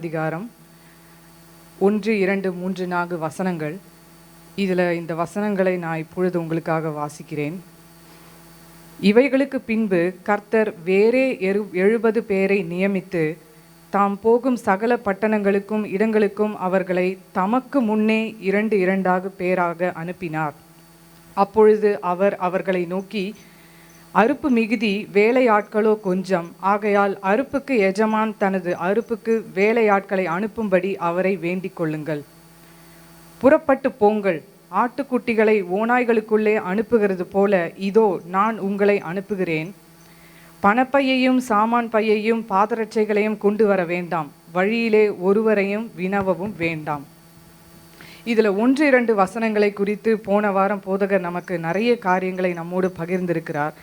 அதிகாரம் 1, 2, 3, 4 வசனங்கள். இதில் இந்த வசனங்களை நான் இப்பொழுது உங்களுக்காக வாசிக்கிறேன். இவைகளுக்கு பின்பு கர்த்தர் வேறே 70 பேரை நியமித்து தாம் போகும் சகல பட்டணங்களுக்கும் இடங்களுக்கும் அவர்களை தமக்கு முன்னே 2 பேராக அனுப்பினார். அப்பொழுது அவர் அவர்களை நோக்கி, அறுப்பு மிகுதி, வேலையாட்களோ கொஞ்சம். ஆகையால் அறுப்புக்கு எஜமான் தனது அறுப்புக்கு வேலையாட்களை அனுப்பும்படி அவரை வேண்டிக் கொள்ளுங்கள். புறப்பட்டு போங்கள். ஆட்டுக்குட்டிகளை ஓநாய்களுக்குள்ளே அனுப்புகிறது போல இதோ நான் உங்களை அனுப்புகிறேன். பணப்பையையும் சாமான் பையையும் பாதரட்சைகளையும் கொண்டு வர வேண்டாம். வழியிலே ஒருவரையும் வினவவும் வேண்டாம். இதில் 1-2 வசனங்களை குறித்து போன வாரம் போதகர் நமக்கு நிறைய காரியங்களை நம்மோடு பகிர்ந்திருக்கிறார்.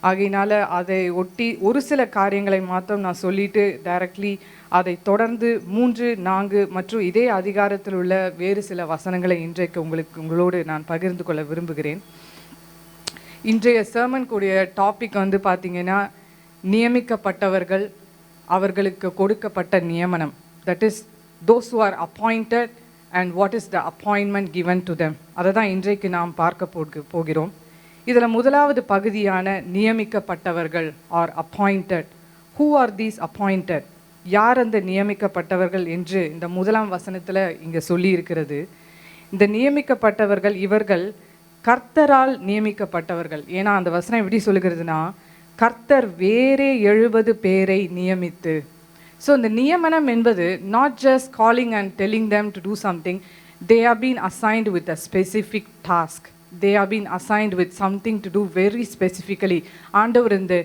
ஆகையினால அதை ஒட்டி ஒரு சில காரியங்களை மாத்திரம் நான் சொல்லிட்டு டைரக்ட்லி அதை தொடர்ந்து 3, 4 மற்றும் இதே அதிகாரத்தில் உள்ள வேறு சில வசனங்களை இன்றைக்கு உங்களோடு நான் பகிர்ந்து கொள்ள விரும்புகிறேன். இன்றைய சர்மன் கூடிய டாபிக் வந்து பார்த்தீங்கன்னா, நியமிக்கப்பட்டவர்கள், அவர்களுக்கு கொடுக்கப்பட்ட நியமனம். That is those who are appointed and what is the appointment given to them. அதை தான் இன்றைக்கு நாம் பார்க்க போகிறோம். இதில் முதலாவது பகுதியான நியமிக்கப்பட்டவர்கள் are appointed. Who are these appointed? யார் அந்த நியமிக்கப்பட்டவர்கள் என்று இந்த முதலாம் வசனத்தில் இங்கே சொல்லி இருக்கிறது. இந்த நியமிக்கப்பட்டவர்கள் இவர்கள் கர்த்தரால் நியமிக்கப்பட்டவர்கள். ஏன்னா அந்த வசனம் எப்படி சொல்லுகிறதுனா, கர்த்தர் வேறே 70 பேரை நியமித்து. ஸோ இந்த நியமனம் என்பது not just calling and telling them to do something. They are been assigned with a specific task. they have been assigned with something to do very specifically. ஆண்டவர் இந்த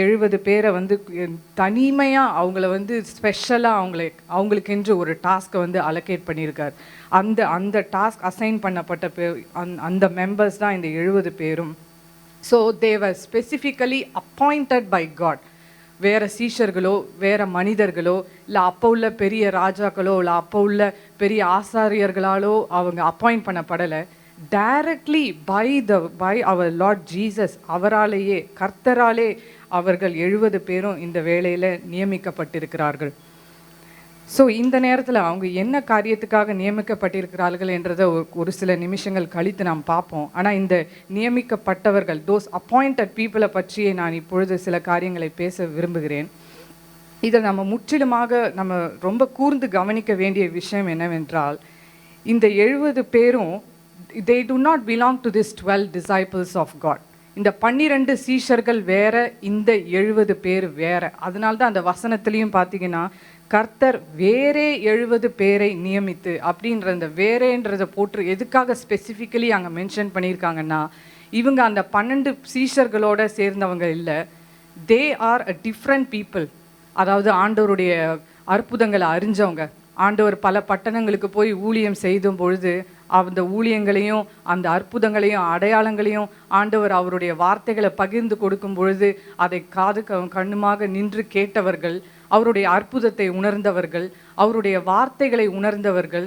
70 பேரை வந்து தனிமையாக அவங்கள வந்து ஸ்பெஷலாக அவங்களுக்கென்று ஒரு டாஸ்க்கை வந்து அலோகேட் பண்ணியிருக்கார். அந்த டாஸ்க் அசைன் பண்ணப்பட்ட அந்த மெம்பர்ஸ் தான் இந்த 70 பேரும். So they were specifically appointed by God. வேறு சீஷர்களோ வேறு மனிதர்களோ இல்லை அப்போ உள்ள பெரிய ராஜாக்களோ இல்லை அப்போ உள்ள பெரிய ஆசாரியர்களாலோ அவங்க அப்பாயிண்ட் பண்ணப்படலை. Directly by our Lord Jesus, அவராலேயே கர்த்தராலே அவர்கள் 70 பேரும் இந்த வேளையில் நியமிக்கப்பட்டிருக்கிறார்கள். ஸோ இந்த நேரத்தில் அவங்க என்ன காரியத்துக்காக நியமிக்கப்பட்டிருக்கிறார்கள் என்றதை ஒரு சில நிமிஷங்கள் கழித்து நாம் பார்ப்போம். ஆனால் இந்த நியமிக்கப்பட்டவர்கள், தோஸ் அப்பாயிண்டட் பீப்புளை பற்றியே நான் இப்பொழுது சில காரியங்களை பேச விரும்புகிறேன். இதை நம்ம முற்றிலுமாக நம்ம ரொம்ப கூர்ந்து கவனிக்க வேண்டிய விஷயம் என்னவென்றால், இந்த 70 பேரும் they do not belong to this 12 disciples of God. இந்த 12 சீஷர்கள் வேற, இந்த 70 பேர் வேற. அதனால்தான் அந்த வசனத்திலையும் பார்த்தீங்கன்னா, கர்த்தர் வேறே 70 பேரை நியமித்து அப்படின்ற அந்த வேறேன்றதை போட்டு எதுக்காக ஸ்பெசிஃபிக்கலி அங்கே மென்ஷன் பண்ணியிருக்காங்கன்னா, இவங்க அந்த 12 சீஷர்களோட சேர்ந்தவங்க இல்லை. They are a different people. அதாவது ஆண்டவருடைய அற்புதங்களை அறிஞ்சவங்க. ஆண்டவர் பல பட்டணங்களுக்கு போய் ஊழியம் செய்தும் பொழுது அந்த ஊழியங்களையும் அந்த அற்புதங்களையும் அடையாளங்களையும் ஆண்டவர் அவருடைய வார்த்தைகளை பகிர்ந்து கொடுக்கும் பொழுது அதை காது கண்ணுமாக நின்று கேட்டவர்கள், அவருடைய அற்புதத்தை உணர்ந்தவர்கள், அவருடைய வார்த்தைகளை உணர்ந்தவர்கள்.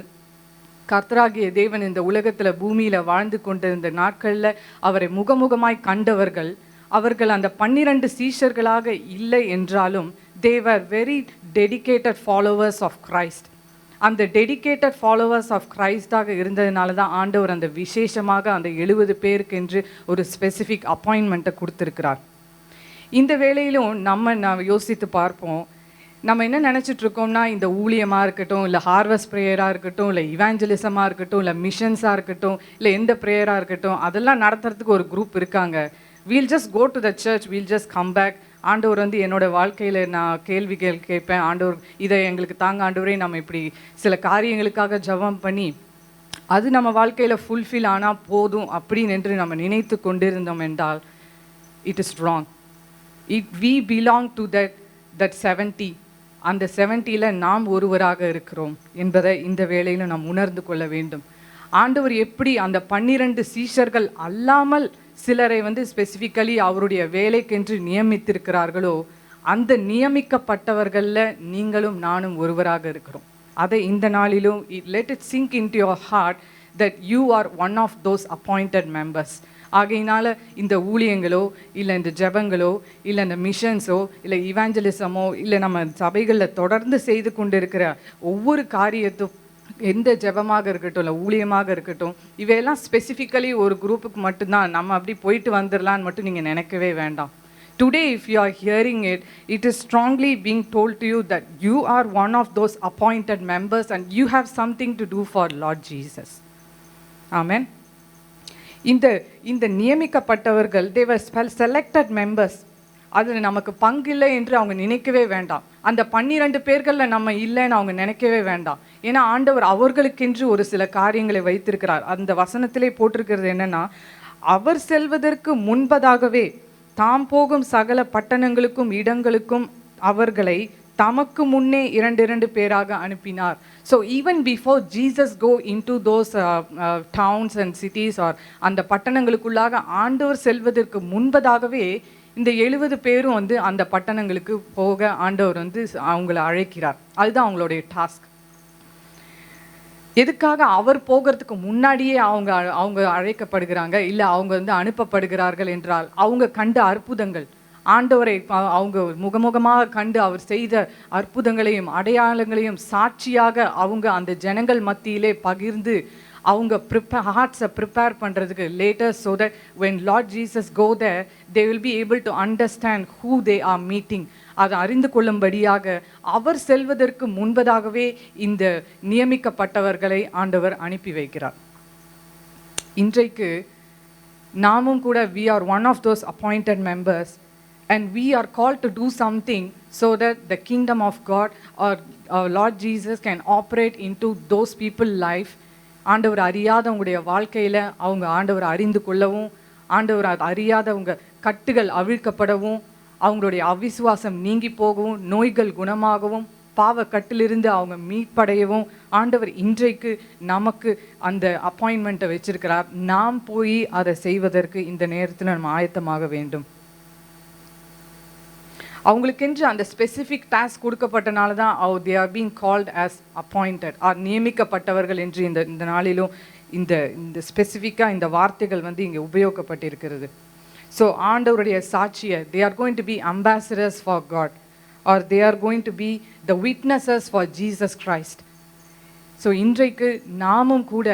கர்த்தராகிய தேவன் இந்த உலகத்தில் பூமியில் வாழ்ந்து கொண்டிருந்த நாட்களில் அவரை முகமுகமாய் கண்டவர்கள். அவர்கள் அந்த 12 சீஷர்களாக இல்லை என்றாலும் they were very dedicated followers of Christ. அந்த டெடிக்கேட்டட் ஃபாலோவர்ஸ் ஆஃப் கிரைஸ்டாக இருந்ததுனால தான் ஆண்டவர் அந்த விசேஷமாக அந்த 70 பேருக்கு என்று ஒரு ஸ்பெசிஃபிக் அப்பாயின்மெண்ட்டை கொடுத்துருக்கிறார். இந்த வேளையிலும் நம்ம யோசித்து பார்ப்போம். நம்ம என்ன நினச்சிட்ருக்கோம்னா, இந்த ஊழியமாக இருக்கட்டும், இல்லை ஹார்வெஸ்ட் ப்ரேயராக இருக்கட்டும், இல்லை இவாஞ்சலிசமாக இருக்கட்டும், இல்லை மிஷன்ஸாக இருக்கட்டும், இல்லை எந்த ப்ரேயராக இருக்கட்டும், அதெல்லாம் நடத்துறதுக்கு ஒரு குரூப் இருக்காங்க. we'll just go to the church, we'll just come back. ஆண்டவர் வந்து என்னோடய வாழ்க்கையில் நான் கேள்விகள் கேட்பேன், ஆண்டவர் இதை எங்களுக்கு தாங்க ஆண்டவரே, நம்ம இப்படி சில காரியங்களுக்காக ஜெபம் பண்ணி அது நம்ம வாழ்க்கையில் ஃபுல்ஃபில் ஆனால் போதும் அப்படின்னு என்று நம்ம நினைத்து கொண்டிருந்தோம் என்றால் it is wrong. we belong to that 70. அந்த 70ல் நாம் ஒருவராக இருக்கிறோம் என்பதை இந்த வேளையில் நாம் உணர்ந்து கொள்ள வேண்டும். ஆண்டவர் எப்படி அந்த 12 சீஷர்கள் அல்லாமல் சிலரை வந்து ஸ்பெசிஃபிக்கலி அவருடைய வேலைக்கென்று நியமித்திருக்கிறார்களோ, அந்த நியமிக்கப்பட்டவர்களில் நீங்களும் நானும் ஒருவராக இருக்கிறோம். அதை இந்த நாளிலும் let it sink into your heart that you are one of those appointed members. ஆகையினால இந்த ஊழியங்களோ இல்லை இந்த ஜெபங்களோ இல்லை இந்த மிஷன்ஸோ இல்லை இவாஞ்சலிசமோ இல்லை நம்ம சபைகளில் தொடர்ந்து செய்து கொண்டு இருக்கிற ஒவ்வொரு காரியத்தும், எந்த ஜெபமாக இருக்கட்டும் இல்லை ஊழியமாக இருக்கட்டும், இவையெல்லாம் ஸ்பெசிஃபிக்கலி ஒரு குரூப்புக்கு மட்டும்தான், நம்ம அப்படி போயிட்டு வந்துடலான்னு மட்டும் நீங்கள் நினைக்கவே வேண்டாம். Today, if you are hearing it, it is strongly being told to you that you are one of those appointed members and you have something to do for Lord Jesus. Amen. இந்த நியமிக்கப்பட்டவர்கள், they were selected members. அதில் நமக்கு பங்கு இல்லை என்று அவங்க நினைக்கவே வேண்டாம். அந்த 12 பேர்களில் நம்ம இல்லைன்னு அவங்க நினைக்கவே வேண்டாம். ஏன்னா ஆண்டவர் அவர்களுக்கென்று ஒரு சில காரியங்களை வைத்திருக்கிறார். அந்த வசனத்திலே போட்டிருக்கிறது என்னன்னா, அவர் செல்வதற்கு முன்பதாகவே தாம் போகும் சகல பட்டணங்களுக்கும் இடங்களுக்கும் அவர்களை தமக்கு முன்னே 2 பேராக அனுப்பினார். So even before Jesus go into those towns and cities or அந்த பட்டணங்களுக்குள்ளாக ஆண்டவர் செல்வதற்கு முன்பதாகவே இந்த 70 பேரும் வந்து அந்த பட்டணங்களுக்கு போக ஆண்டவர் வந்து அவங்கள அழைக்கிறார். அதுதான் அவங்களுடைய டாஸ்க். எதுக்காக அவர் போகிறதுக்கு முன்னாடியே அவங்க அழைக்கப்படுகிறாங்க, இல்லை அவங்க வந்து அனுப்பப்படுகிறார்கள் என்றால், அவங்க கண்ட அற்புதங்கள், ஆண்டவரை அவங்க முகமுகமாக கண்டு அவர் செய்த அற்புதங்களையும் அடையாளங்களையும் சாட்சியாக அவங்க அந்த ஜனங்கள் மத்தியிலே பகிர்ந்து அவங்க ஹார்ட்ஸை ப்ரிப்பேர் பண்ணுறதுக்கு later, so that when Lord Jesus go there, they will be able to understand who they are meeting. அதை அறிந்து கொள்ளும்படியாக அவர் செல்வதற்கு முன்பதாகவே இந்த நியமிக்கப்பட்டவர்களை ஆண்டவர் அனுப்பி வைக்கிறார். இன்றைக்கு நாமும் கூட we are one of those appointed members and we are called to do something so that the kingdom of God or Lord Jesus can operate into those people's life. ஆண்டவர் அறியாதவங்களுடைய வாழ்க்கையில் அவங்க ஆண்டவர் அறிந்து கொள்ளவும், ஆண்டவர் அறியாதவங்க கட்டுகள் அவிழ்க்கப்படவும், அவங்களுடைய அவிசுவாசம் நீங்கி போகவும், நோய்கள் குணமாகவும், பாவ கட்டிலிருந்து அவங்க மீட்படையவும் ஆண்டவர் இன்றைக்கு நமக்கு அந்த அப்பாயின்மெண்ட்டை வச்சிருக்கிறார். நாம் போய் அதை செய்வதற்கு இந்த நேரத்தில் நம்ம ஆயத்தமாக வேண்டும். அவங்களுக்கென்று அந்த ஸ்பெசிஃபிக் டாஸ்க் கொடுக்கப்பட்டனால தான் they are being called as appointed or நியமிக்கப்பட்டவர்கள் என்று இந்த நாளிலும் இந்த ஸ்பெசிஃபிக்காக இந்த வார்த்தைகள் வந்து இங்கே உபயோகப்பட்டிருக்கிறது. ஸோ ஆண்டவருடைய சாட்சியை, they are going to be ambassadors for God or they are going to be the witnesses for Jesus Christ. So இன்றைக்கு நாமும் கூட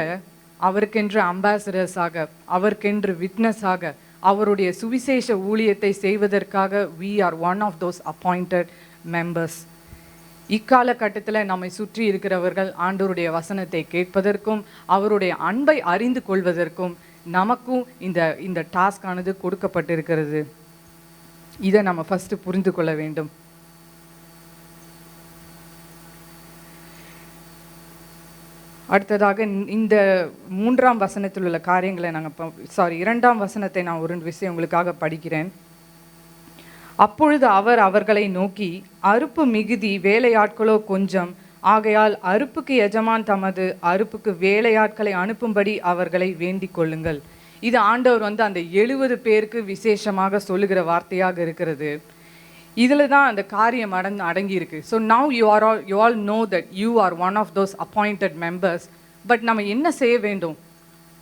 அவருக்கென்று அம்பாசடர்ஸாக, அவருக்கென்று விட்னஸாக, அவருடைய சுவிசேஷ ஊழியத்தை செய்வதற்காக we are one of those appointed members. இக்கால கட்டத்தில் நம்மை சுற்றி இருக்கிறவர்கள் ஆண்டவருடைய வசனத்தை கேட்பதற்கும் அவருடைய அன்பை அறிந்து கொள்வதற்கும் நமக்கும் இந்த டாஸ்கானது கொடுக்கப்பட்டிருக்கிறது. இதை நம்ம ஃபஸ்ட்டு புரிந்து கொள்ள வேண்டும். அடுத்ததாக இந்த 3ஆம் வசனத்தில் உள்ள காரியங்களை நாங்கள் 2ஆம் வசனத்தை நான் ஒரு விஷயம் உங்களுக்காக படிக்கிறேன். அப்பொழுது அவர் அவர்களை நோக்கி, அறுப்பு மிகுதி, வேலையாட்களோ கொஞ்சம், ஆகையால் அறுப்புக்கு எஜமான் தமது அறுப்புக்கு வேலையாட்களை அனுப்பும்படி அவர்களை வேண்டிக் கொள்ளுங்கள். இது ஆண்டவர் வந்து அந்த 70 பேருக்கு விசேஷமாக சொல்லுகிற வார்த்தையாக இருக்கிறது. இதில் தான் அந்த காரியம் அடங்கி இருக்கு. So now you all know that you are one of those appointed members. But நம்ம என்ன செய்ய வேண்டும்?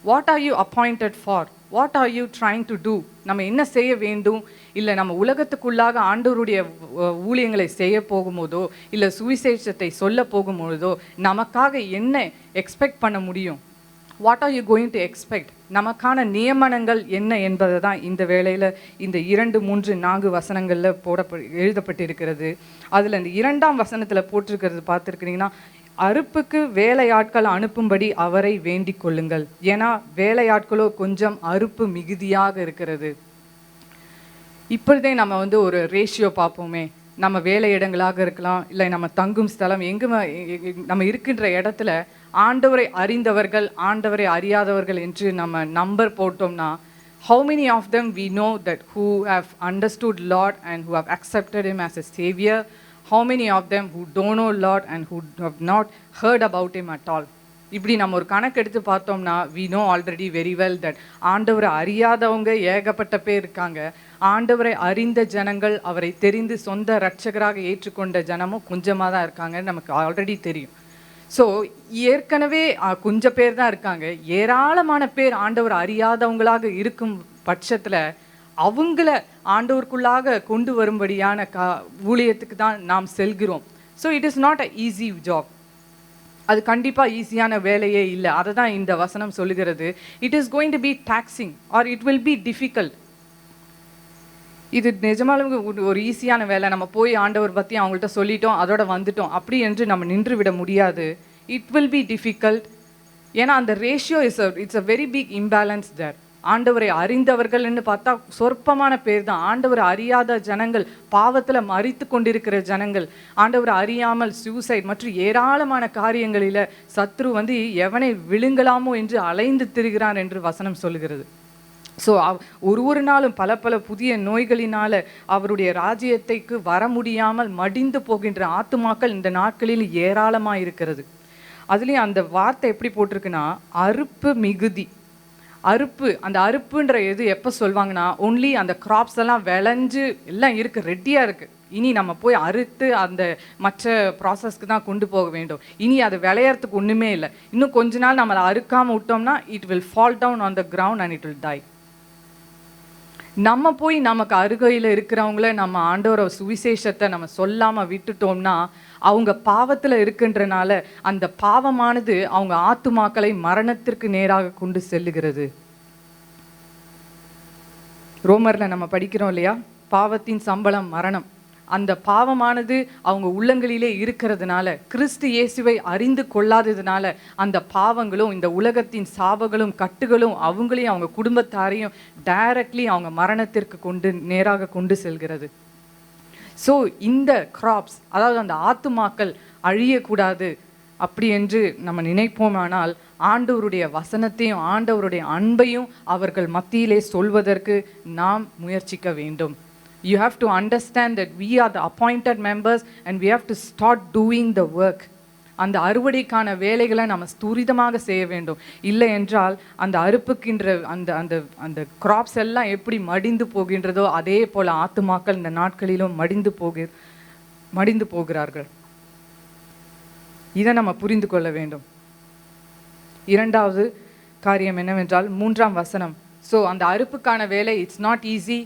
What are you appointed for? What are you trying to do? நம்ம என்ன செய்ய வேண்டும்? இல்லை நம்ம உலகத்துக்குள்ளாக ஆண்டவருடைய ஊழியங்களை செய்ய போகும்போதோ, இல்லை சுவிசேஷத்தை சொல்ல போகும்போதோ நமக்காக என்ன எக்ஸ்பெக்ட் பண்ண முடியும்? What are you going to expect? நமக்கான நியமனங்கள் என்ன என்பதை தான் இந்த வேளையில் இந்த 2, 3, 4 வசனங்களில் எழுதப்பட்டிருக்கிறது. அதில் இந்த 2ஆம் வசனத்தில் போட்டிருக்கிறது பார்த்துருக்கிறீங்கன்னா, அறுப்புக்கு வேலையாட்கள் அனுப்பும்படி அவரை வேண்டிக் கொள்ளுங்கள். ஏன்னா வேலையாட்களோ கொஞ்சம், அறுப்பு மிகுதியாக இருக்கிறது. இப்பொழுதே நம்ம வந்து ஒரு ரேஷியோ பார்ப்போமே. நம்ம வேலை இடங்களாக இருக்கலாம், இல்லை நம்ம தங்கும் ஸ்தலம், நம்ம இருக்கின்ற இடத்துல ஆண்டவரை அறிந்தவர்கள், ஆண்டவரை அறியாதவர்கள் என்று நம்ம நம்பர் போட்டோம்னா, how many of them we know that who have understood Lord and who have accepted him as a savior? How many of them who don't know Lord and who have not heard about him at all? இப்படி நம்ம ஒரு கணக்கு எடுத்து பார்த்தோம்னா we know already very well that ஆண்டவரை அறியாதவங்க ஏகப்பட்ட பேர் இருக்காங்க. ஆண்டவரை அறிந்த ஜனங்கள், அவரை தெரிந்து சொந்த இரட்சகராக ஏற்றுக்கொண்ட ஜனமும் கொஞ்சமாக தான் இருக்காங்க, நமக்கு ஆல்ரெடி தெரியும். ஸோ ஏற்கனவே கொஞ்சம் பேர் தான் இருக்காங்க. ஏராளமான பேர் ஆண்டவர் அறியாதவங்களாக இருக்கும் பட்சத்தில் அவங்கள ஆண்டவருக்குள்ளாக கொண்டு வரும்படியான ஊழியத்துக்கு தான் நாம் செல்கிறோம். So it is not a easy job. அது கண்டிப்பாக ஈஸியான வேலையே இல்லை. அதை தான் இந்த வசனம் சொல்லுகிறது. It is going to be taxing or it will be difficult. இது நிஜமாலும் ஒரு ஈஸியான வேலை. நம்ம போய் ஆண்டவர் பற்றி அவங்கள்ட்ட சொல்லிட்டோம், அதோட வந்துட்டோம் அப்படி என்று நம்ம நின்று விட முடியாது. It will be difficult. ஏன்னா அந்த ratio it's a very big imbalance there. ஆண்டவரை அறிந்தவர்கள்னு பார்த்தா சொற்பமான பேர் தான். ஆண்டவரை அறியாத ஜனங்கள், பாவத்தில் மரித்து கொண்டிருக்கிற ஜனங்கள், ஆண்டவரை அறியாமல் சூசைட் மற்றும் ஏராளமான காரியங்களில் சத்ரு வந்து எவனை விழுங்கலாமோ என்று அலைந்து திரிகிறான் என்று வசனம் சொல்லுகிறது. ஸோ ஒரு நாளும் பல பல புதிய நோய்களினால் அவருடைய ராஜ்யத்தைக்கு வர முடியாமல் மடிந்து போகின்ற ஆத்துமாக்கள் இந்த நாட்களில் ஏராளமாக இருக்கிறது. அதுலேயும் அந்த வார்த்தை எப்படி போட்டிருக்குன்னா, அறுப்பு மிகுதி. அறுப்பு, அந்த அறுப்புன்ற எது எப்போ சொல்வாங்கன்னா, ஒன்லி அந்த கிராப்ஸ் எல்லாம் விளைஞ்சு எல்லாம் இருக்குது, ரெடியாக இருக்குது. இனி நம்ம போய் அறுத்து அந்த மற்ற ப்ராசஸ்க்கு தான் கொண்டு போக வேண்டும். இனி அது விளையறதுக்கு ஒன்றுமே இல்லை. இன்னும் கொஞ்ச நாள் நம்மளை அறுக்காமல் விட்டோம்னா it will fall down on the ground and it will die. நம்ம போய் நமக்கு அருகையில் இருக்கிறவங்கள நம்ம ஆண்டவர சுவிசேஷத்தை நம்ம சொல்லாமல் விட்டுட்டோம்னா அவங்க பாவத்தில் இருக்கின்றனால அந்த பாவமானது அவங்க ஆத்துமாக்களை மரணத்திற்கு நேராக கொண்டு செல்லுகிறது. ரோமரில் நம்ம படிக்கிறோம் இல்லையா, பாவத்தின் சம்பளம் மரணம். அந்த பாவமானது அவங்க உள்ளங்களிலே இருக்கிறதுனால, கிறிஸ்து இயேசுவை அறிந்து கொள்ளாததுனால அந்த பாவங்களும் இந்த உலகத்தின் சாபங்களும் கட்டுகளும் அவங்களையும் அவங்க குடும்பத்தாரையும் டைரக்ட்லி அவங்க மரணத்திற்கு நேராக கொண்டு செல்கிறது. ஸோ இந்த கிராப்ஸ், அதாவது அந்த ஆத்துமாக்கள் அழியக்கூடாது அப்படி என்று நம்ம நினைப்போமானால் ஆண்டவருடைய வசனத்தையும் ஆண்டவருடைய அன்பையும் அவர்கள் மத்தியிலே சொல்வதற்கு நாம் முயற்சிக்க வேண்டும். You have to understand that we are the appointed members and we have to start doing the work. அந்த அறுவடைக்கான வேலைகளை நம்ம துரிதமாக செய்ய வேண்டும். இல்லை என்றால் அந்த அறுப்புக்கின்ற அந்த அந்த அந்த கிராப்ஸ் எல்லாம் எப்படி மடிந்து போகின்றதோ அதே போல் ஆத்துமாக்கள் இந்த நாட்களிலும் மடிந்து போகிறார்கள். இதை நம்ம புரிந்து கொள்ள வேண்டும். இரண்டாவது காரியம் என்னவென்றால் 3ஆம் வசனம். ஸோ அந்த அறுப்புக்கான வேலை it's not easy.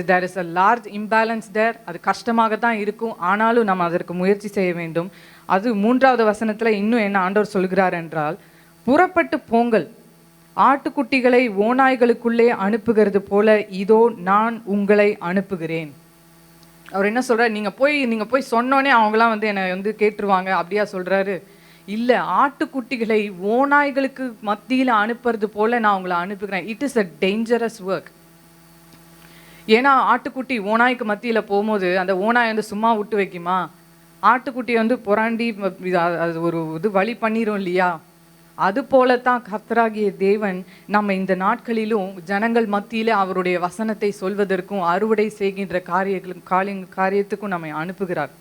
there is a large imbalance there. அது கஷ்டமாக தான் இருக்கும், ஆனாலும் நம்ம அதற்கு முயற்சி செய்ய வேண்டும். அது 3வது வசனத்தில் இன்னும் என்ன ஆண்டவர் சொல்கிறார் என்றால், புறப்பட்டு போங்கள், ஆட்டுக்குட்டிகளை ஓநாய்களுக்குள்ளே அனுப்புகிறது போல இதோ நான் உங்களை அனுப்புகிறேன். அவர் என்ன சொல்கிறார், நீங்கள் போய் சொன்னோன்னே அவங்களாம் வந்து என்னை வந்து கேட்டுருவாங்க அப்படியா சொல்கிறாரு? இல்லை, ஆட்டுக்குட்டிகளை ஓநாய்களுக்கு மத்தியில் அனுப்புறது போல நான் உங்களை அனுப்புகிறேன். It is a dangerous work. ஏன்னா ஆட்டுக்குட்டி ஓநாய்க்கு மத்தியில் போகும்போது அந்த ஓநாய் வந்து சும்மா விட்டு வைக்குமா? ஆட்டுக்குட்டி வந்து புராண்டி அது ஒரு இது வழி பண்ணிடும் இல்லையா? அது போலத்தான் கர்த்தராகிய தேவன் நம்ம இந்த நாட்களிலும் ஜனங்கள் மத்தியில் அவருடைய வசனத்தை சொல்வதற்கும் அறுவடை செய்கின்ற காரியத்துக்கும் நம்மை அனுப்புகிறார்.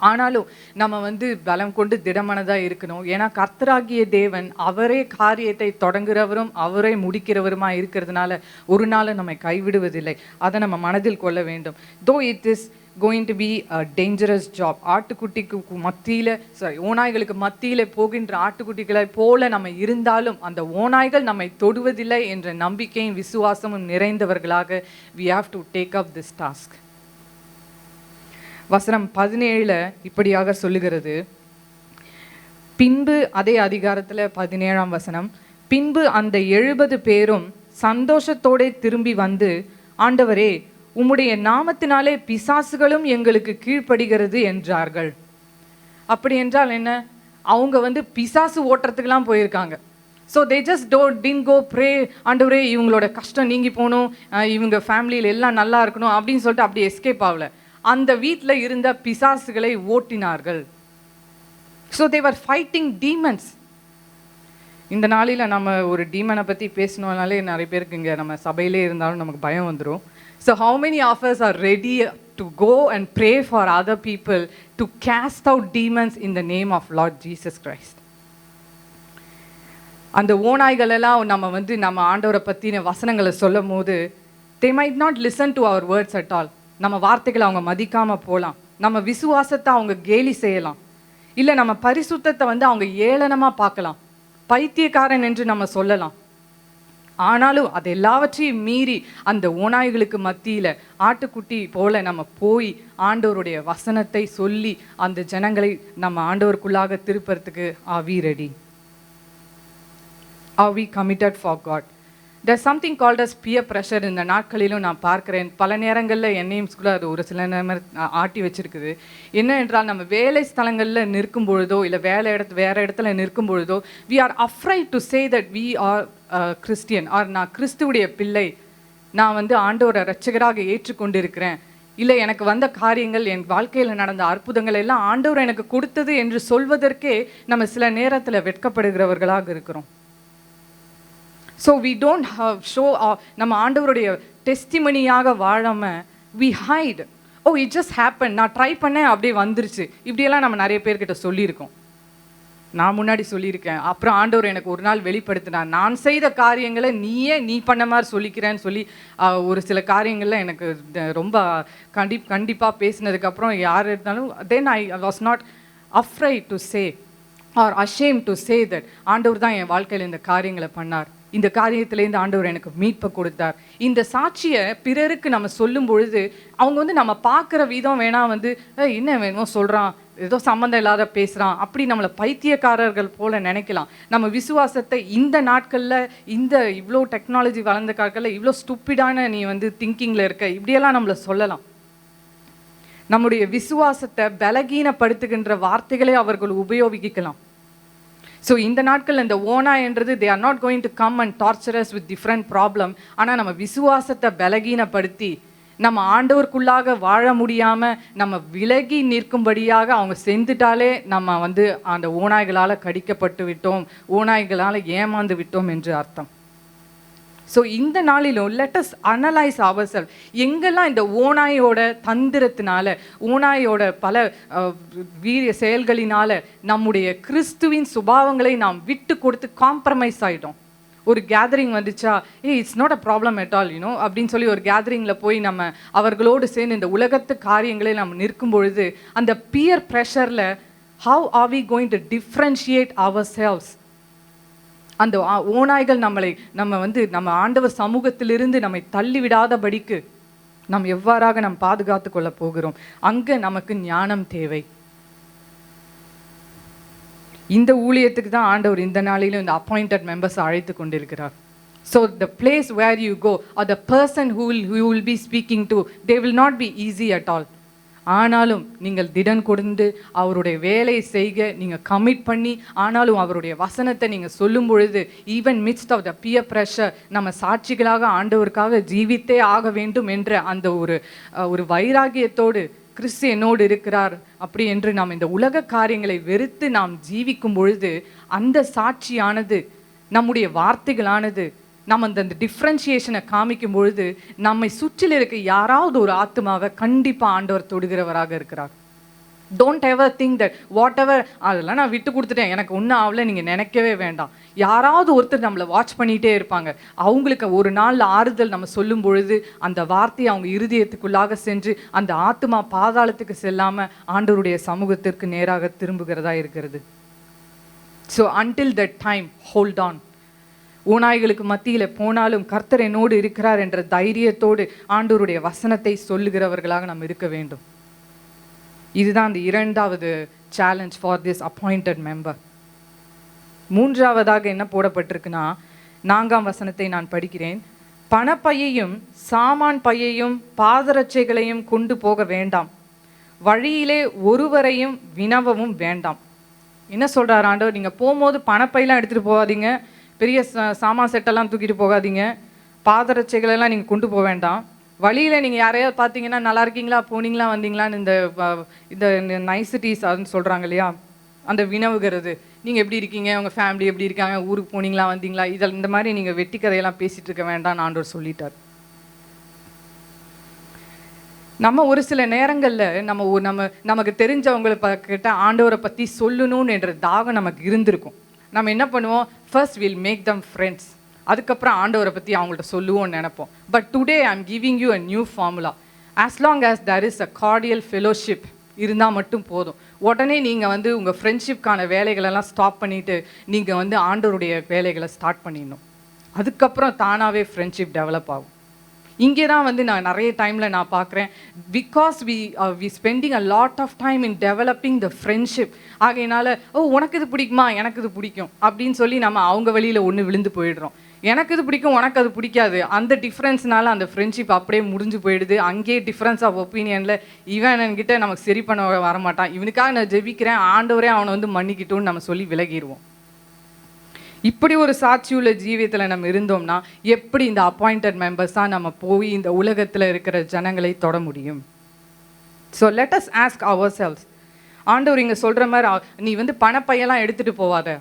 ஆனாலும் நம்ம வந்து பலம் கொண்டு திடமனதாக இருக்கணும். ஏன்னா கர்த்தராகிய தேவன் அவரே காரியத்தை தொடங்குகிறவரும் அவரே முடிக்கிறவருமா இருக்கிறதுனால ஒரு நாள் நம்மை கைவிடுவதில்லை. அதை நம்ம மனதில் கொள்ள வேண்டும். Though it is going to be a dangerous job. ஆட்டுக்குட்டிக்கு மத்தியில் ஓநாய்களுக்கு மத்தியில் போகின்ற ஆட்டுக்குட்டிகளை போல நம்ம இருந்தாலும் அந்த ஓநாய்கள் நம்மை தொடுவதில்லை என்ற நம்பிக்கையும் விசுவாசமும் நிறைந்தவர்களாக we have to take up this task. வசனம் 17 இப்படியாக சொல்லுகிறது. பின்பு அதே அதிகாரத்தில் 17ஆம் வசனம், பின்பு அந்த 70 பேரும் சந்தோஷத்தோടെ திரும்பி வந்து, ஆண்டவரே உம்முடைய நாமத்தினாலே பிசாசுகளும் எங்களுக்கு கீழ்ப்படுகிறது என்றார்கள். அப்படி என்றால் என்ன? அவங்க வந்து பிசாசு ஓட்டுறதுக்கெல்லாம் போயிருக்காங்க. So they just didn't go pray, ஆண்டவரே இவங்களோட கஷ்டம் நீங்கி போகணும், இவங்க ஃபேமிலியில் எல்லாம் நல்லா இருக்கணும் அப்படின்னு சொல்லிட்டு அப்படி எஸ்கேப் ஆகல. அந்த வீட்டில் இருந்த பிசாசுகளை ஓட்டினார்கள். So they were fighting demons. இந்த நாளில் நம்ம ஒரு டீமனை பற்றி பேசணுன்னாலே நிறைய பேருக்கு இங்கே நம்ம சபையிலே இருந்தாலும் நமக்கு பயம் வந்துடும். So how many of us are ready to go and pray for other people to cast out demons in the name of Lord Jesus Christ? அந்த ஓநாய்களெல்லாம் நம்ம ஆண்டவரை பற்றின வசனங்களை சொல்லும் போது they might not listen to our words at all. நம்ம வார்த்தைகளை அவங்க மதிக்காமல் போகலாம், நம்ம விசுவாசத்தை அவங்க கேலி செய்யலாம். இல்லை நம்ம பரிசுத்தத்தை வந்து அவங்க ஏளனமாக பார்க்கலாம், பைத்தியக்காரன் என்று நம்ம சொல்லலாம். ஆனாலும் அது எல்லாவற்றையும் மீறி அந்த ஓநாய்களுக்கு மத்தியில் ஆட்டுக்குட்டி போல நம்ம போய் ஆண்டவருடைய வசனத்தை சொல்லி அந்த ஜனங்களை நம்ம ஆண்டவருக்குள்ளாக திருப்பறதுக்கு are we ready? Are we committed for God? There's something called as peer pressure. இந்த நாட்களிலும் நான் பார்க்கிறேன், பல நேரங்களில் என்னையும் கூட அது ஒரு சில நேரம் ஆட்டி வச்சிருக்குது. என்ன என்றால், நம்ம வேலை ஸ்தலங்களில் நிற்கும் பொழுதோ இல்லை வேறு இடத்துல நிற்கும் பொழுதோ we are afraid to say that we are Christian R நான் கிறிஸ்துவுடைய பிள்ளை, நான் வந்து ஆண்டவரை இரட்சகராக ஏற்றுக்கொண்டிருக்கிறேன், இல்லை எனக்கு வந்த காரியங்கள் என் வாழ்க்கையில் நடந்த அற்புதங்கள் எல்லாம் ஆண்டவர் எனக்கு கொடுத்தது என்று சொல்வதற்கே நம்ம சில நேரத்தில் வெட்கப்படுகிறவர்களாக இருக்கிறோம். ஸோ வி டோன்ட் ஷோ நம்ம ஆண்டவருடைய டெஸ்டிமனியாக வாழாமல் we hide. Oh it just happen, நான் ட்ரை பண்ணேன் அப்படியே வந்துருச்சு, இப்படியெல்லாம் நம்ம நிறைய பேர்கிட்ட சொல்லியிருக்கோம். நான் முன்னாடி சொல்லியிருக்கேன், அப்புறம் ஆண்டவர் எனக்கு ஒரு நாள் வெளிப்படுத்தினார், நான் செய்த காரியங்களை நீ பண்ண மாதிரி சொல்லிக்கிறேன்னு சொல்லி ஒரு சில காரியங்களில் எனக்கு ரொம்ப கண்டிப்பாக பேசினதுக்கப்புறம் யார் இருந்தாலும் then I was not afraid to say or ashamed to say that ஆண்டவர் தான் என் வாழ்க்கையில் இந்த காரியங்களை பண்ணார், இந்த காரியத்திலேருந்து ஆண்டவர் எனக்கு மீட்பை கொடுத்தார். இந்த சாட்சியை பிறருக்கு நம்ம சொல்லும் பொழுது அவங்க வந்து நம்ம பார்க்குற விதம் வேணா வந்து என்ன வேணுமோ சொல்கிறான், ஏதோ சம்மந்தம் இல்லாத பேசுகிறான், அப்படி நம்மளை பைத்தியக்காரர்கள் போல நினைக்கலாம். நம்ம விசுவாசத்தை இந்த நாட்களில் இந்த இவ்வளோ டெக்னாலஜி வளர்ந்த காலங்களில் இவ்வளோ ஸ்டூப்பிடான நீ வந்து திங்கிங்கில் இருக்க, இப்படியெல்லாம் நம்மளை சொல்லலாம். நம்முடைய விசுவாசத்தை பலகீனப்படுத்துகின்ற வார்த்தைகளை அவர்கள் உபயோகிக்கலாம். ஸோ இந்த நாட்கள் இந்த ஓனா என்றது they are not going to come and torture us with different problem. ஆனால் நம்ம விசுவாசத்தை பலகீனப்படுத்தி நம்ம ஆண்டவருக்குள்ளாக வாழ முடியாமல் நம்ம விலகி நிற்கும்படியாக அவங்க செஞ்சுட்டாலே நம்ம வந்து அந்த ஓநாய்களால் கடிக்கப்பட்டு விட்டோம், ஓநாய்களால் ஏமாந்து விட்டோம் என்று அர்த்தம். ஸோ இந்த நாளிலும் லெட் அஸ் அனலைஸ் ourselves. எங்கெல்லாம் இந்த ஓநாயோட தந்திரத்தினால, ஓநாயோட பல வீரிய செயல்களினால நம்முடைய கிறிஸ்துவின் சுபாவங்களை நாம் விட்டு கொடுத்து காம்ப்ரமைஸ் ஆகிட்டோம். ஒரு கேதரிங் வந்துச்சா, it's not a problem at all you know அப்படின்னு சொல்லி ஒரு கேதரிங்கில் போய் நம்ம அவர்களோடு சேர்ந்து இந்த உலகத்து காரியங்களை நம்ம நிற்கும் பொழுது அந்த பியர் ப்ரெஷரில் how are we going to differentiate ourselves? அந்த ஓநாய்கள் நம்ம வந்து நம்ம ஆண்டவர் சமூகத்திலிருந்து நம்மை தள்ளிவிடாதபடிக்கு நாம் எவ்வாறாக நாம் பாதுகாத்து கொள்ள போகிறோம்? அங்கே நமக்கு ஞானம் தேவை. இந்த ஊழியத்துக்கு தான் ஆண்டவர் இந்த நாளிலும் இந்த அப்பாயிண்டட் மெம்பர்ஸ் அழைத்து கொண்டிருக்கிறார். So the place where you go or the person who will be speaking to, they will not be easy at all. ஆனாலும் நீங்கள் திடன் கொடுத்து அவருடைய வேலையை செய்க நீங்கள் கமிட் பண்ணி, ஆனாலும் அவருடைய வசனத்தை நீங்கள் சொல்லும் பொழுது even midst of the peer pressure நம்ம சாட்சிகளாக ஆண்டவருக்காக ஜீவித்தே ஆக வேண்டும் என்ற அந்த ஒரு வைராகியத்தோடு கிறிஸ்து என்னோடு இருக்கிறார் அப்படி என்று நாம் இந்த உலக காரியங்களை வெறுத்து நாம் ஜீவிக்கும் பொழுது அந்த சாட்சியானது, நம்முடைய வார்த்தைகளானது நம்ம அந்த டிஃப்ரென்ஷியேஷனை காமிக்கும் பொழுது நம்மை சுற்றில் இருக்க யாராவது ஒரு ஆத்மாவை கண்டிப்பாக ஆண்டவர் தொடுகிறவராக இருக்கிறார். Don't ever think that whatever அதெல்லாம் நான் விட்டு கொடுத்துட்டேன் எனக்கு ஒன்றும் ஆகல நீங்கள் நினைக்கவே வேண்டாம். யாராவது ஒருத்தர் நம்மளை வாட்ச் பண்ணிகிட்டே இருப்பாங்க. அவங்களுக்கு ஒரு நாளில் ஆறுதல் நம்ம சொல்லும் பொழுது அந்த வார்த்தையை அவங்க இருதயத்துக்குள்ளாக சென்று அந்த ஆத்மா பாதாளத்துக்கு செல்லாமல் ஆண்டவருடைய சமூகத்திற்கு நேராக திரும்புகிறதா இருக்கிறது. So until that time hold on. ஓநாய்களுக்கு மத்தியில் போனாலும் கர்த்தர் என்னோடு இருக்கிறார் என்ற தைரியத்தோடு ஆண்டவருடைய வசனத்தை சொல்லுகிறவர்களாக நாம் இருக்க வேண்டும். இதுதான் அந்த இரண்டாவது challenge for this appointed member. மூன்றாவதாக என்ன போடப்பட்டிருக்குன்னா, 4ஆம் வசனத்தை நான் படிக்கிறேன். பணப்பையையும் சாமான் பையையும் பாதரட்சைகளையும் கொண்டு போக வேண்டாம், வழியிலே ஒருவரையும் வினவவும் வேண்டாம். என்ன சொல்கிறார் ஆண்டவர்? நீங்கள் போகும்போது பணப்பையெல்லாம் எடுத்துகிட்டு போகாதீங்க, பெரிய சாமான் செட்டெல்லாம் தூக்கிட்டு போகாதீங்க, பாதரட்சைகளெல்லாம் நீங்கள் கொண்டு போக வேண்டாம். வழியில் நீங்கள் யாரையாவது பார்த்தீங்கன்னா நல்லா இருக்கீங்களா, போனீங்களா, வந்தீங்களான்னு இந்த நைசிட்டிஸ் அதுன்னு சொல்கிறாங்க இல்லையா, அந்த வினவுகிறது, நீங்கள் எப்படி இருக்கீங்க, உங்கள் ஃபேமிலி எப்படி இருக்காங்க, ஊருக்கு போனீங்களா வந்தீங்களா, இந்த மாதிரி நீங்கள் வெட்டி கதையெல்லாம் பேசிகிட்டு இருக்க வேண்டாம்னு ஆண்டவர் சொல்லிட்டார். நம்ம ஒரு சில நேரங்களில் நமக்கு தெரிஞ்சவங்களை கிட்ட ஆண்டவரை பற்றி சொல்லணும்னு என்ற தாகம் நமக்கு இருந்திருக்கும். நம்ம என்ன பண்ணுவோம், first will make them friends, அதுக்கப்புறம் ஆண்டவரை பற்றி அவங்கள்ட்ட சொல்லுவோம்னு நினைப்போம். But today I am giving you a new formula. As long as there is a cordial fellowship இருந்தால் மட்டும் போதும். உடனே நீங்கள் வந்து உங்கள் ஃப்ரெண்ட்ஷிப்கான வேலைகளெல்லாம் ஸ்டாப் பண்ணிவிட்டு நீங்கள் வந்து ஆண்டவருடைய வேலைகளை ஸ்டார்ட் பண்ணிடணும். அதுக்கப்புறம் தானாகவே ஃப்ரெண்ட்ஷிப் டெவலப் ஆகும். இங்கே தான் வந்து நான் நிறைய டைமில் நான் பார்க்குறேன், because we spending a lot of time in developing the friendship. ஆகையினால உனக்கு இது பிடிக்குமா, எனக்கு இது பிடிக்கும் அப்படின்னு சொல்லி நம்ம அவங்க வழியில் ஒன்று விழுந்து போயிடுறோம். எனக்கு இது பிடிக்கும், உனக்கு அது பிடிக்காது, அந்த டிஃப்ரென்ஸ்னால அந்த ஃப்ரெண்ட்ஷிப் அப்படியே முடிஞ்சு போயிடுது. அங்கேயே டிஃப்ரென்ஸ் ஆஃப் ஒப்பீனியனில் இவன் என்கிட்ட நமக்கு சரி பண்ண வரமாட்டான், இவனுக்காக நான் ஜெபிக்கிறேன், ஆண்டவரே அவனை வந்து மன்னிக்கிட்டோன்னு நம்ம சொல்லி விலகிடுவோம். இப்படி ஒரு சாட்சியுள்ள ஜீவியத்தில் நம்ம இருந்தோம்னா எப்படி இந்த அப்பாயிண்டட் மெம்பர்ஸ் தான் நம்ம போய் இந்த உலகத்தில் இருக்கிற ஜனங்களை தொட முடியும்? ஸோ லெட் அஸ் ஆஸ்க் அவர் செல்ஸ். ஆண்டவர் இங்கே சொல்கிற மாதிரி, நீ வந்து பணப்பையெல்லாம் எடுத்துகிட்டு போவாத.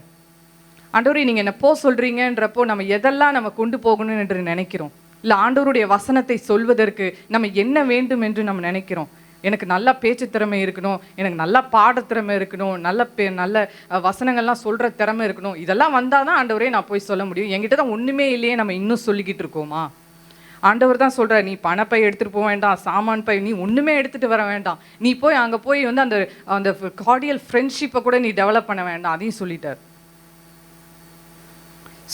ஆண்டவரே நீங்கள் என்ன போ சொல்கிறீங்கன்றப்போ நம்ம எதெல்லாம் நம்ம கொண்டு போகணும் என்று நினைக்கிறோம், இல்லை ஆண்டவருடைய வசனத்தை சொல்வதற்கு நம்ம என்ன வேண்டும் என்று நம்ம நினைக்கிறோம். எனக்கு நல்ல பேச்சு திறமை இருக்கணும், எனக்கு நல்ல பாட திறமை இருக்கணும், நல்ல வசனங்கள்லாம் சொல்கிற திறமை இருக்கணும், இதெல்லாம் வந்தால் தான் ஆண்டவரே நான் போய் சொல்ல முடியும். என்கிட்ட தான் ஒன்றுமே இல்லையே நம்ம இன்னும் சொல்லிக்கிட்டு இருக்கோமா? ஆண்டவர் தான் சொல்கிறார், நீ பணப்பை எடுத்துகிட்டு போக வேண்டாம், சாமான் பை நீ ஒன்றுமே எடுத்துகிட்டு வர வேண்டாம், நீ போய் அங்கே போய் வந்து அந்த அந்த கார்டியல் ஃப்ரெண்ட்ஷிப்பை கூட நீ டெவலப் பண்ண வேண்டாம், அதையும் சொல்லிட்டார்.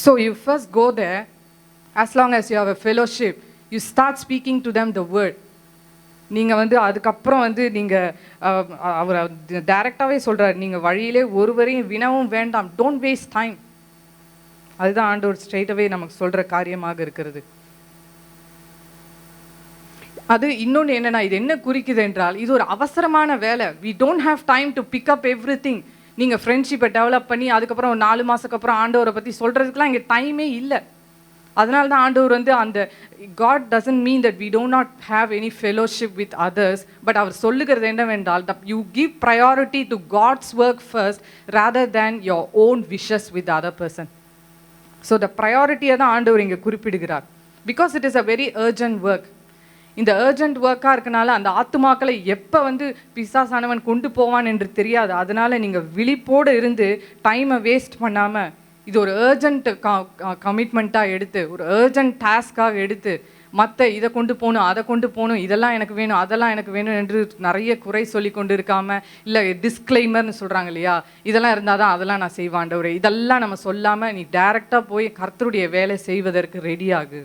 So you first go there. as long as you have a fellowship, you start speaking to them the word. நீங்கள் வந்து அதுக்கப்புறம் வந்து நீங்கள் அவர் டைரெக்டாகவே சொல்கிறார், நீங்கள் வழியிலே ஒருவரையும் வினவும் வேண்டாம், டோன்ட் வேஸ்ட் டைம். அதுதான் ஆண்டவர் ஸ்ட்ரெயிட்டாகவே நமக்கு சொல்கிற காரியமாக இருக்கிறது. அது இன்னொன்று என்னென்னா, இது என்ன குறிக்குது என்றால், இது ஒரு அவசரமான வேலை. we don't have time to pick up everything. நீங்கள் ஃப்ரெண்ட்ஷிப்பை டெவலப் பண்ணி அதுக்கப்புறம் 4 மாதத்துக்கு அப்புறம் ஆண்டவரை பற்றி சொல்கிறதுக்கெலாம் இங்கே டைமே இல்லை. அதனால தான் ஆண்டவர் வந்து அந்த God doesn't mean that we do not have any fellowship with others, but அவர் சொல்லுகிறது என்னவென்றால், you give priority to God's work first rather than your own wishes with the other person. So the priority-யை தான் ஆண்டவர் இங்கே குறிப்பிடுகிறார், because it is a very urgent work. இந்த urgent ஒர்க்காக இருக்கனால அந்த ஆத்துமாக்களை எப்போ வந்து பிசாசானவன் கொண்டு போவான் என்று தெரியாது. அதனால் நீங்கள் விழிப்போடு இருந்து டைமை வேஸ்ட் பண்ணாமல் இது ஒரு அர்ஜென்ட் கமிட்மெண்ட்டாக எடுத்து, ஒரு அர்ஜென்ட் டாஸ்க்காக எடுத்து, மற்ற இதை கொண்டு போகணும், அதை கொண்டு போகணும், இதெல்லாம் எனக்கு வேணும், அதெல்லாம் எனக்கு வேணும் என்று நிறைய குறை சொல்லி கொண்டு இருக்காமல், இல்லை டிஸ்க்ளைமர்னு சொல்கிறாங்க இல்லையா, இதெல்லாம் இருந்தால் தான் அதெல்லாம் நான் செய்வாண்டவரே, இதெல்லாம் நம்ம சொல்லாமல் நீ டைரெக்டாக போய் கர்த்தருடைய வேலை செய்வதற்கு ரெடியாகு.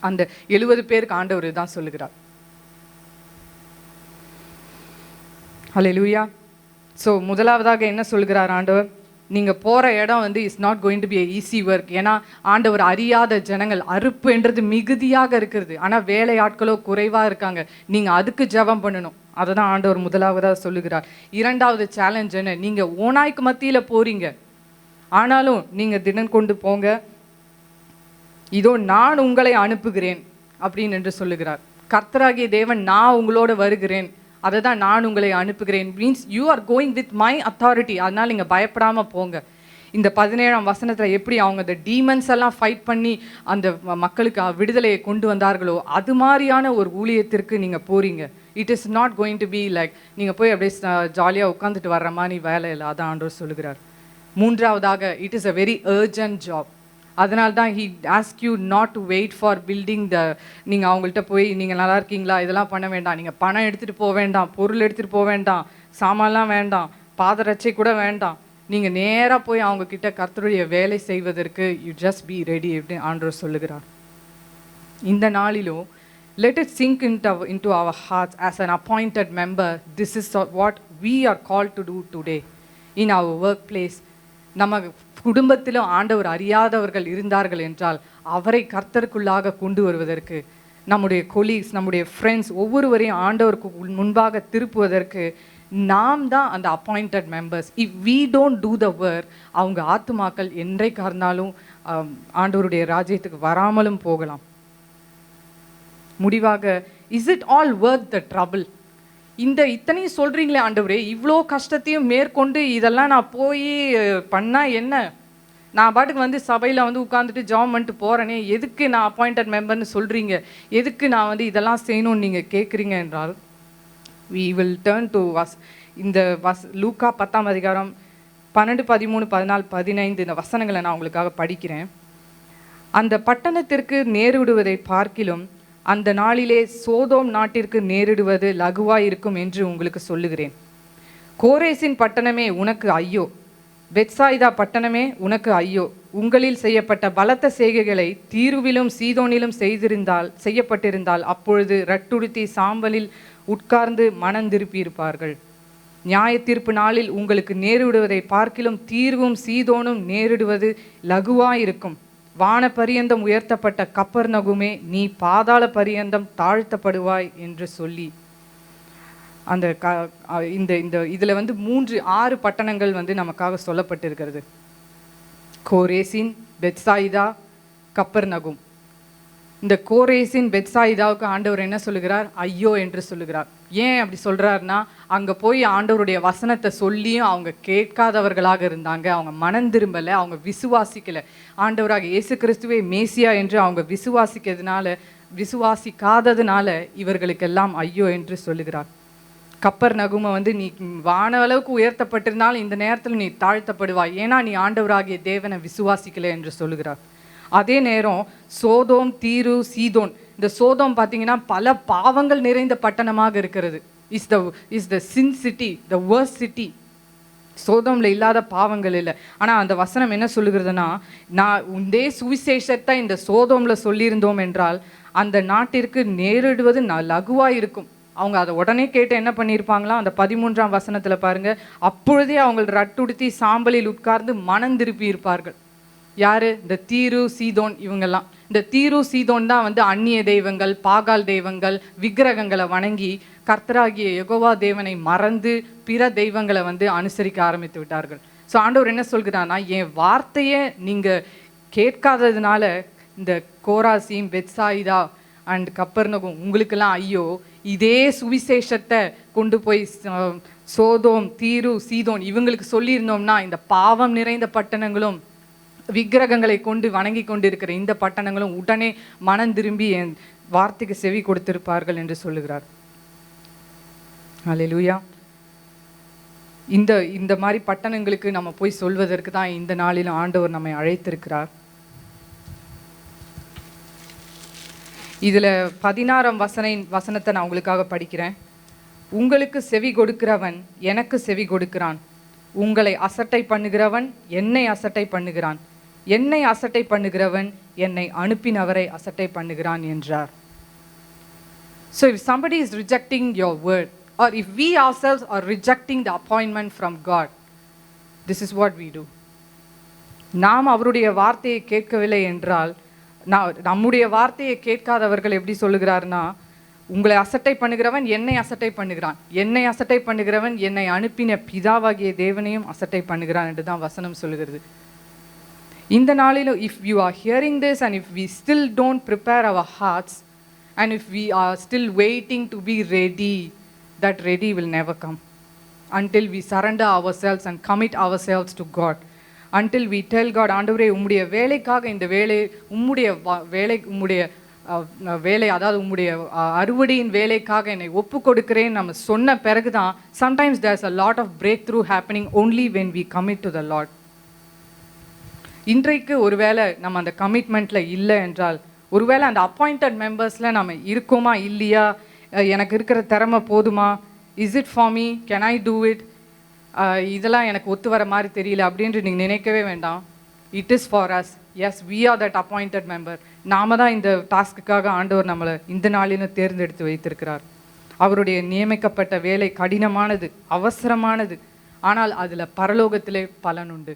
அந்த 70 பேருக்கு ஆண்டவர் தான் சொல்லுகிறார். ஹல்லேலூயா. ஸோ முதலாவதாக என்ன சொல்கிறார் ஆண்டவர், நீங்கள் போகிற இடம் வந்து is not going to be easy work. ஏன்னா ஆண்டவர் அறியாத ஜனங்கள், அறுப்பு என்றது மிகுதியாக இருக்கிறது, ஆனால் வேலை ஆட்களோ குறைவாக இருக்காங்க. நீங்கள் அதுக்கு ஜெபம் பண்ணணும். அதை தான் ஆண்டவர் முதலாவதாக சொல்லுகிறார். இரண்டாவது சேலஞ்ச் என்ன, நீங்கள் ஓநாய்க்கு மத்தியில் போகிறீங்க, ஆனாலும் நீங்கள் தினம் கொண்டு போங்க, இதோ நான் உங்களை அனுப்புகிறேன் அப்படின்னு என்று சொல்லுகிறார். கர்த்தராகிய தேவன், நான் உங்களோட வருகிறேன், அதை தான் நான் உங்களை அனுப்புகிறேன் means you are going with my authority. அதனால் நீங்கள் பயப்படாமல் போங்க. இந்த 17ஆம் வசனத்தில் எப்படி அவங்க அந்த டீமன்ஸ் எல்லாம் ஃபைட் பண்ணி அந்த மக்களுக்கு விடுதலையை கொண்டு வந்தார்களோ, அது மாதிரியான ஒரு ஊழியத்திற்கு நீங்கள் போகிறீங்க. It is not going to be like நீங்கள் போய் அப்படியே ஜாலியாக உட்காந்துட்டு வர்ற மாதிரி வேலை இல்லை. அதான் ஆண்டவர் சொல்லுகிறார். மூன்றாவதாக, it is a very urgent job. அதனால தான் he ask you not to wait for building the, நீங்கள் அவங்கள்ட்ட போய் நீங்கள் நல்லா இருக்கீங்களா இதெல்லாம் பண்ண வேண்டாம், நீங்கள் பணம் எடுத்துகிட்டு போக வேண்டாம், பொருள் எடுத்துகிட்டு போக வேண்டாம், சாமான்லாம் வேண்டாம், பாதரட்சை கூட வேண்டாம், நீங்கள் நேராக போய் அவங்கக்கிட்ட கர்த்தருடைய வேலை செய்வதற்கு யூ ஜஸ்ட் பி ரெடி அப்படின்னு ஆண்டவர் சொல்லுகிறார். இந்த நாளிலும் let it sink into our hearts as an appointed member. This is what we are called to do today in our workplace. நம்ம குடும்பத்திலும் ஆண்டவர் அறியாதவர்கள் இருந்தார்கள் என்றால் அவரை கர்த்தருக்குள்ளாக கொண்டு வருவதற்கு, நம்முடைய கொலீக்ஸ், நம்முடைய ஃப்ரெண்ட்ஸ் ஒவ்வொருவரையும் ஆண்டவருக்கு முன்பாக திருப்புவதற்கு நாம் தான் அந்த appointed members. If we don't do the work, அவங்க ஆத்துமாக்கள் என்றைக்காக இருந்தாலும் ஆண்டவருடைய ராஜ்யத்துக்கு வராமலும் போகலாம். முடிவாக, is it all worth the trouble? இந்த இத்தனையும் சொல்கிறீங்களே ஆண்டவரே, இவ்வளோ கஷ்டத்தையும் மேற்கொண்டு இதெல்லாம் நான் போய் பண்ணால் என்ன? நான் பாட்டுக்கு வந்து சபையில் வந்து உட்காந்துட்டு ஜாம் பண்ணிட்டு போகிறேனே, எதுக்கு நான் அப்பாயிண்டட் மெம்பர்னு சொல்கிறீங்க, எதுக்கு நான் வந்து இதெல்லாம் செய்யணும்னு நீங்கள் கேட்குறீங்க என்றால், we will turn to இந்த லூக்கா 10ஆம் அதிகாரம் 12, 13, 14, 15 இந்த வசனங்களை நான் உங்களுக்காக படிக்கிறேன். அந்த பட்டணத்திற்கு நேரிடுவதை பார்க்கிலும் அந்த நாளிலே சோதோம் நாட்டிற்கு நேரிடுவது லகுவாயிருக்கும் என்று உங்களுக்கு சொல்லுகிறேன். கோரேசின் பட்டணமே உனக்கு ஐயோ, பெத்சாயிதா பட்டணமே உனக்கு ஐயோ. உங்களில் செய்யப்பட்ட பலத்த செய்கைகளை தீருவிலும் சீதோனிலும் செய்யப்பட்டிருந்தால் அப்பொழுது ரட்டுடுத்தி சாம்பலில் உட்கார்ந்து மனந்திருப்பியிருப்பார்கள். நியாய தீர்ப்பு நாளில் உங்களுக்கு நேரிடுவதை பார்க்கிலும் தீர்வும் சீதோனும் நேரிடுவது லகுவாயிருக்கும். வான பரியந்தம் உயர்த்தப்பட்ட கப்பர்நகுமே, நீ பாதாள பரியந்தம் தாழ்த்தப்படுவாய் என்று சொல்லி அந்த இதில் 6 பட்டணங்கள் நமக்காக சொல்லப்பட்டிருக்கிறது. கோரேசின், பெத்சாயிதா, கப்பர்நகும். இந்த கோரேசின் பெத்சாயிதாவுக்கு ஆண்டவர் என்ன சொல்லுகிறார்? ஐயோ என்று சொல்லுகிறார். ஏன் அப்படி சொல்கிறாருன்னா, அங்கே போய் ஆண்டவருடைய வசனத்தை சொல்லியும் அவங்க கேட்காதவர்களாக இருந்தாங்க. அவங்க மனம் திரும்பலை, அவங்க விசுவாசிக்கலை. ஆண்டவராக இயேசு கிறிஸ்துவே மேசியா என்று அவங்க விசுவாசிக்காததுனால இவர்களுக்கெல்லாம் ஐயோ என்று சொல்லுகிறார். கப்பர்நகுமை நீ வான அளவுக்கு உயர்த்தப்பட்டிருந்தாலும் இந்த நேரத்தில் நீ தாழ்த்தப்படுவாய், ஏன்னா நீ ஆண்டவராகிய தேவனை விசுவாசிக்கலை என்று சொல்லுகிறார். அதே நேரம் சோதோம், தீரு, சீதோன். இந்த சோதோம் பார்த்தீங்கன்னா பல பாவங்கள் நிறைந்த பட்டணமாக இருக்கிறது. Is the sin city, the worst city. சோதோமில் இல்லாத பாவங்கள் இல்லை. ஆனால் அந்த வசனம் என்ன சொல்லுகிறதுனா, நான் இதே சுவிசேஷத்தை இந்த சோதோமில் சொல்லியிருந்தோம் என்றால் அந்த நாட்டிற்கு நேரிடுவது லகுவாக இருக்கும். அவங்க அதை உடனே கேட்டு என்ன பண்ணியிருப்பாங்களாம்? அந்த 13ஆம் வசனத்தில் பாருங்கள், அப்பொழுதே அவங்க ரட்டுடுத்தி சாம்பலில் உட்கார்ந்து மனம் திருப்பி இருப்பார்கள். யார்? இந்த தீரு, சீதோன். இவங்கெல்லாம் இந்த தீரு, சீதோன் தான் அந்நிய தெய்வங்கள், பாகால் தெய்வங்கள், விக்கிரகங்களை வணங்கி கர்த்தராகிய யெகோவா தேவனை மறந்து பிற தெய்வங்களை அனுசரிக்க ஆரம்பித்து விட்டார்கள். ஸோ ஆண்டவர் என்ன சொல்கிறான்னா, என் வார்த்தையை நீங்கள் கேட்காததுனால இந்த கோராசீம், பெத்சாயிதா அண்ட் கப்பர்நகும் உங்களுக்கெல்லாம் ஐயோ. இதே சுவிசேஷத்தை கொண்டு போய் சோதோம், தீரு, சீதோன் இவங்களுக்கு சொல்லியிருந்தோம்னா இந்த பாவம் நிறைந்த பட்டணங்களும் விக்கிரகங்களை கொண்டு வணங்கி கொண்டிருக்கிற இந்த பட்டணங்களும் உடனே மனம் திரும்பி என் வார்த்தைக்கு செவி கொடுத்திருப்பார்கள் என்று சொல்லுகிறார். அல்லேலூயா. இந்த மாதிரி பட்டணங்களுக்கு நம்ம போய் சொல்வதற்கு தான் இந்த நாளிலும் ஆண்டவர் நம்மை அழைத்திருக்கிறார். இதில் 16ஆம் வசனத்தை நான் உங்களுக்காக படிக்கிறேன். உங்களுக்கு செவி கொடுக்கிறவன் எனக்கு செவி கொடுக்கிறான். உங்களை அசட்டை பண்ணுகிறவன் என்னை அசட்டை பண்ணுகிறான். என்னை அசட்டை பண்ணுகிறவன் என்னை அனுப்பினவரை அசட்டை பண்ணுகிறான் என்றார். So if somebody is rejecting your word, or if we ourselves are rejecting the appointment from God, this is what we do. நாம் அவருடைய வார்த்தையை கேட்கவில்லை என்றால், நம்முடைய வார்த்தையை கேட்காதவர்கள் எப்படி சொல்லுகிறார்னா, உங்களை அசட்டை பண்ணுகிறவன் என்னை அசட்டை பண்ணுகிறான், என்னை அசட்டை பண்ணுகிறவன் என்னை அனுப்பின பிதாவாகிய தேவனையும் அசட்டை பண்ணுகிறான் என்று தான் வசனம் சொல்லுகிறது. இந்த நாளிலும் if you are hearing this and if we still don't prepare our hearts and if we are still waiting to be ready, that ready will never come until we surrender ourselves and commit ourselves to God. Until we tell God, ஆண்டவரே உம்முடைய வேலைக்காக இந்த வேலை அதாவது உம்முடைய அறுவடையின் வேலைக்காக என்னை ஒப்பு கொடுக்கிறேன் நம்ம சொன்ன பிறகு தான் sometimes there's a lot of breakthrough happening only when we commit to the Lord. இன்றைக்கு ஒருவேளை நம்ம அந்த கமிட்மெண்ட்டில் இல்லை என்றால், ஒருவேளை அந்த அப்பாயிண்டட் மெம்பர்ஸில் நம்ம இருக்கோமா இல்லையா, எனக்கு இருக்கிற திறமை போதுமா, is it for me, can I do it, இதெல்லாம் எனக்கு ஒத்து வர மாதிரி தெரியல அப்படின்ட்டு நீங்கள் நினைக்கவே வேண்டாம். It is for us. Yes, we are that appointed member. நாம தான் இந்த டாஸ்க்குக்காக ஆண்டவர் நம்மளை இந்த நாளிலும் தேர்ந்தெடுத்து வைத்திருக்கிறார். அவருடைய நியமிக்கப்பட்ட வேலை கடினமானது, அவசரமானது, ஆனால் அதில் பரலோகத்திலே பலனுண்டு.